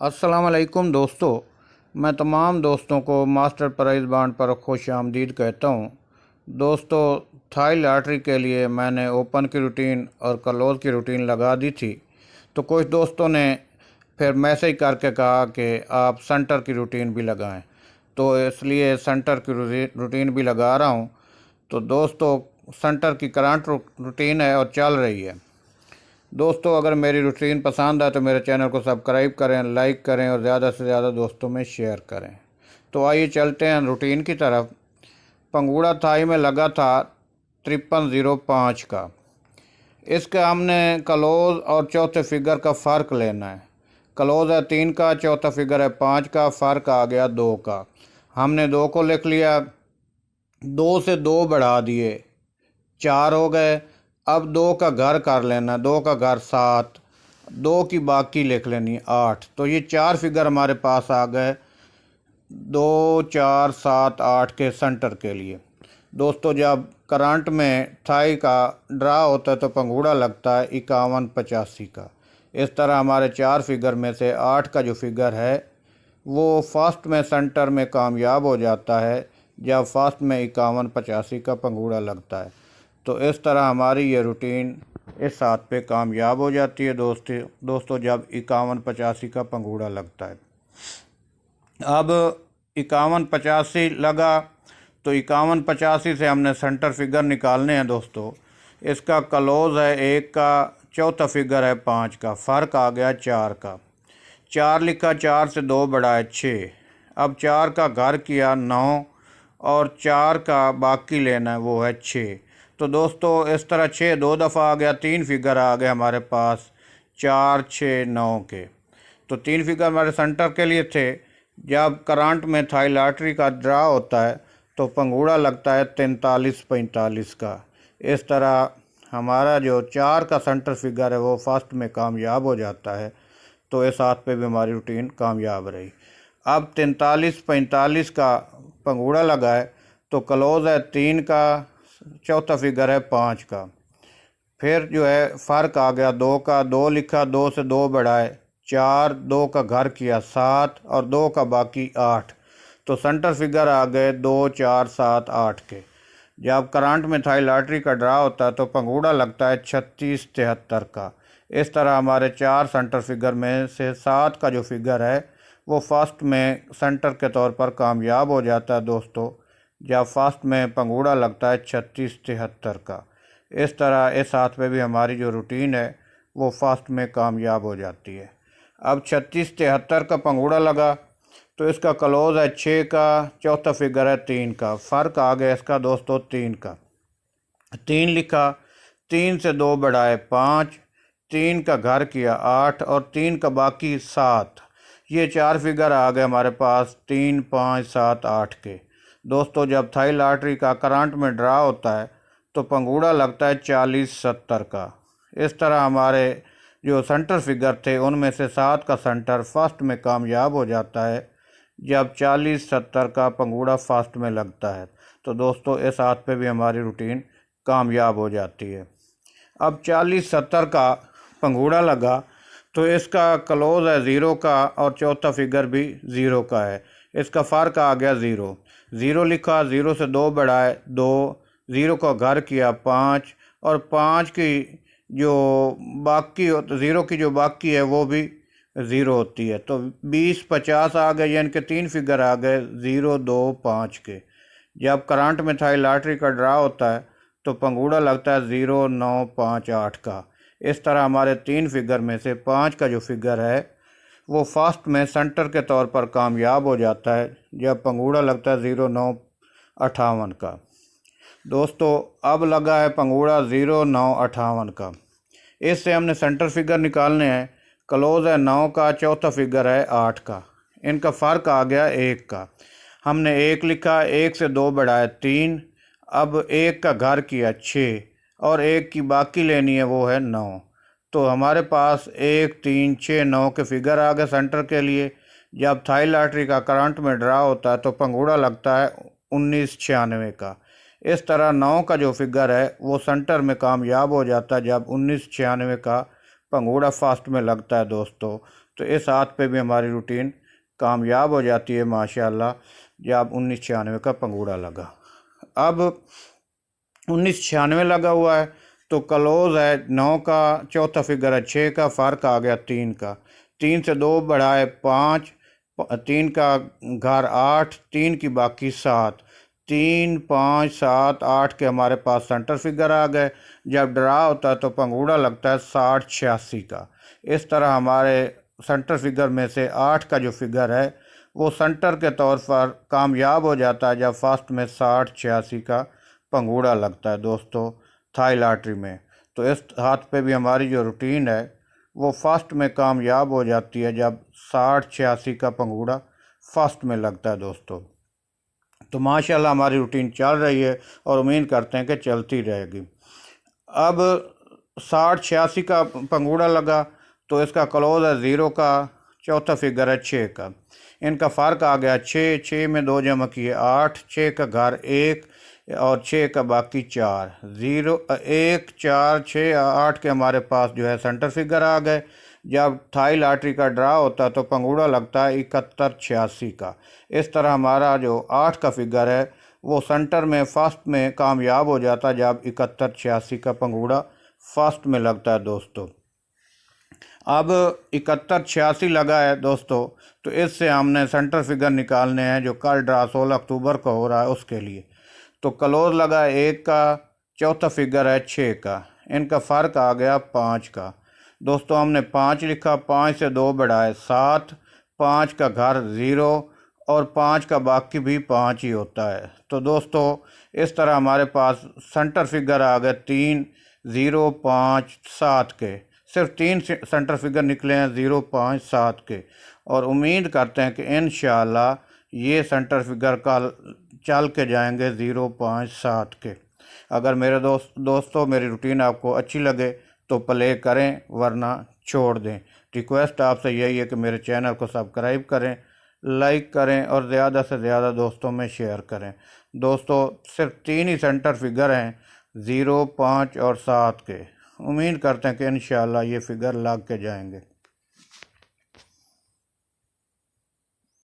अस्सलामुअलैकुम दोस्तों। मैं तमाम दोस्तों को मास्टर प्राइज़ बांड पर खुश आमदीद कहता हूँ। दोस्तों, थाई लॉटरी के लिए मैंने ओपन की रूटीन और क्लोज़ की रूटीन लगा दी थी, तो कुछ दोस्तों ने फिर मैसेज करके कहा कि आप सेंटर की रूटीन भी लगाएं, तो इसलिए सेंटर की रूटीन भी लगा रहा हूँ। तो दोस्तों, सेंटर की करंट रूटीन है और चल रही है। दोस्तों, अगर मेरी रूटीन पसंद आए तो मेरे चैनल को सब्सक्राइब करें, लाइक करें और ज़्यादा से ज़्यादा दोस्तों में शेयर करें। तो आइए चलते हैं रूटीन की तरफ। पंगूड़ा थाई में लगा था 5305 का। इसका हमने क्लोज और चौथे फिगर का फ़र्क लेना है। क्लोज है 3 का, चौथा फिगर है 5 का, फ़र्क आ गया 2 का। हमने 2 को लिख लिया, 2 से 2 बढ़ा दिए, 4 हो गए। अब 2 का घर कर लेना, 2 का घर 7, 2 की बाकी लिख लेनी 8। तो ये 4 फिगर हमारे पास आ गए 2, 4, 7, 8 के सेंटर के लिए। दोस्तों, जब करंट में थाई का ड्रा होता है तो पंगूड़ा लगता है 5185 का। इस तरह हमारे 4 फिगर में से 8 का जो फिगर है वो फर्स्ट में सेंटर में कामयाब हो जाता है जब फर्स्ट में 5185 का पंगूड़ा लगता है। तो इस तरह हमारी ये रूटीन इस हाथ पे कामयाब हो जाती है दोस्तों जब 5185 का पंगूड़ा लगता है। अब 5185 लगा तो 5185 से हमने सेंटर फिगर निकालने हैं दोस्तों। इसका क्लोज है 1 का, चौथा फिगर है 5 का, फ़र्क आ गया 4 का। 4 लिखा, 4 से 2 बढ़ाए 6। अब 4 का घर किया 9 और 4 का बाकी लेना है वो है 6। तो दोस्तों इस तरह 6 2 दफ़ा आ गया, 3 फिगर आ गए हमारे पास 4, 6, 9 के। तो 3 फिगर हमारे सेंटर के लिए थे। जब करंट में थाई लॉटरी का ड्रा होता है तो पंगूड़ा लगता है 4345 का। इस तरह हमारा जो 4 का सेंटर फिगर है वो फर्स्ट में कामयाब हो जाता है। तो इस हाथ पे भी हमारी रूटीन कामयाब रही। अब 4345 का पंगूड़ा लगा है तो क्लोज है 3 का, चौथा फिगर है 5 का। फिर जो है फ़र्क आ गया 2 का, 2 लिखा, 2 से 2 बढ़ाए 4, 2 का घर किया 7 और 2 का बाकी 8। तो सेंटर फिगर आ गए 2, 4, 7, 8 के। जब करंट में थाई लॉटरी का ड्रा होता है तो पंगूड़ा लगता है 3673 का। इस तरह हमारे 4 सेंटर फिगर में से 7 का जो फिगर है वो फर्स्ट में सेंटर के तौर पर कामयाब हो जाता है दोस्तों जब फर्स्ट में पंगूड़ा लगता है 3673 का। इस तरह इस हाथ में भी हमारी जो रूटीन है वो फर्स्ट में कामयाब हो जाती है। अब 3673 का पंगूड़ा लगा तो इसका क्लोज है 6 का, चौथा फिगर है 3 का, फ़र्क आ गया इसका दोस्तों 3 का। 3 लिखा, 3 से 2 बढ़ाए 5, 3 का घर किया 8 और 3 का बाकी 7। ये 4 फिगर आ गए हमारे पास 3, 5, 7, 8 के। दोस्तों जब थाई लॉटरी का करंट में ड्रा होता है तो पंगूड़ा लगता है 4070 का। इस तरह हमारे जो सेंटर फिगर थे उनमें से 7 का सेंटर फर्स्ट में कामयाब हो जाता है जब 4070 का पंगूड़ा फर्स्ट में लगता है। तो दोस्तों इस हाथ पे भी हमारी रूटीन कामयाब हो जाती है। अब 4070 का पंगूड़ा लगा तो इसका क्लोज है 0 का और चौथा फिगर भी 0 का है। इसका फ़र्क आ गया 0। 0 लिखा, 0 से 2 बढ़ाए 2, 0 का घर किया 5 और 5 की जो बाकी 0 की जो बाकी है वो भी 0 होती है। तो 20 50 आ गए, यानी कि 3 फिगर आ गए 0, 2, 5 के। जब करंट में थाई लॉटरी का ड्रा होता है तो पंगूड़ा लगता है 0, 9, 5, 8 का। इस तरह हमारे 3 फिगर में से 5 का जो फिगर है वो फर्स्ट में सेंटर के तौर पर कामयाब हो जाता है जब पंगूड़ा लगता है 0, 9, 58 का। दोस्तों अब लगा है पंगूड़ा 0, 9, 58 का। इससे हमने सेंटर फिगर निकालने हैं। क्लोज है 9 का, चौथा फिगर है 8 का। इनका फ़र्क आ गया 1 का। हमने 1 लिखा, 1 से 2 बढ़ाए 3। अब 1 का घर किया 6 और 1 की बाकी लेनी है वो है 9। तो हमारे पास 1, 3, 6, 9 के फिगर आ गए सेंटर के लिए। जब थाई लॉटरी का करंट में ड्रा होता है तो पंगूड़ा लगता है 1996 का। इस तरह 9 का जो फिगर है वो सेंटर में कामयाब हो जाता है जब 1996 का पंगूड़ा फर्स्ट में लगता है दोस्तों। तो इस हाथ पे भी हमारी रूटीन कामयाब हो जाती है माशाल्लाह। जब 1996 का पंगूड़ा लगा, अब 1996 लगा हुआ है तो क्लोज है 9 का, चौथा फिगर है 6 का, फ़र्क आ गया 3 का, 3 से 2 बढ़ाए 5, 3 का घर 8, 3 की बाकी 7, 3, 5, 7, 8 के हमारे पास सेंटर फिगर आ गए। जब ड्रा होता है तो पंगूड़ा लगता है 60 86 का। इस तरह हमारे सेंटर फिगर में से 8 का जो फिगर है वो सेंटर के तौर पर कामयाब हो जाता है जब फर्स्ट में 60 86 का पंगूड़ा लगता है दोस्तों थाई लॉटरी में। तो इस हाथ पे भी हमारी जो रूटीन है वो फर्स्ट में कामयाब हो जाती है जब 60 86 का पंगूड़ा फर्स्ट में लगता है दोस्तों। तो माशाल्लाह हमारी रूटीन चल रही है और उम्मीद करते हैं कि चलती रहेगी। अब 60 86 का पंगूड़ा लगा तो इसका क्लोज है 0 का, चौथा फिगर है 6 का, इनका फ़र्क आ गया 6, 6 में 2 जमा किए 8, 6 का घर 1 और 6 का बाकी 4, 0 1 4 6 8 के हमारे पास जो है सेंटर फिगर आ गए। जब थाई लॉटरी का ड्रा होता है तो पंगूड़ा लगता है 71 86 का। इस तरह हमारा जो 8 का फिगर है वो सेंटर में फर्स्ट में कामयाब हो जाता है जब 71 86 का पंगूड़ा फर्स्ट में लगता है दोस्तों। अब 71 86 लगा है दोस्तों, तो इससे हमने सेंटर फिगर निकालने हैं जो कल ड्रा 16 अक्टूबर को हो रहा है उसके लिए। तो क्लोज लगा है 1 का, चौथा फिगर है 6 का, इनका फ़र्क आ गया 5 का। दोस्तों हमने 5 लिखा, 5 से 2 बढ़ाए 7, 5 का घर 0 और 5 का बाकी भी 5 ही होता है। तो दोस्तों इस तरह हमारे पास सेंटर फिगर आ गए 3 0 5 7 के, सिर्फ 3 सेंटर फिगर निकले हैं 0 5 7 के, और उम्मीद करते हैं कि इंशाअल्लाह ये सेंटर फिगर कल चल के जाएंगे 0 5 7 के। अगर मेरे दोस्तों मेरी रूटीन आपको अच्छी लगे तो प्ले करें वरना छोड़ दें। रिक्वेस्ट आपसे यही है कि मेरे चैनल को सब्सक्राइब करें, लाइक करें और ज़्यादा से ज़्यादा दोस्तों में शेयर करें। दोस्तों सिर्फ 3 ही सेंटर फिगर हैं 0 5 और 7 के। उम्मीद करते हैं कि इंशाअल्लाह ये फिगर लग के जाएंगे।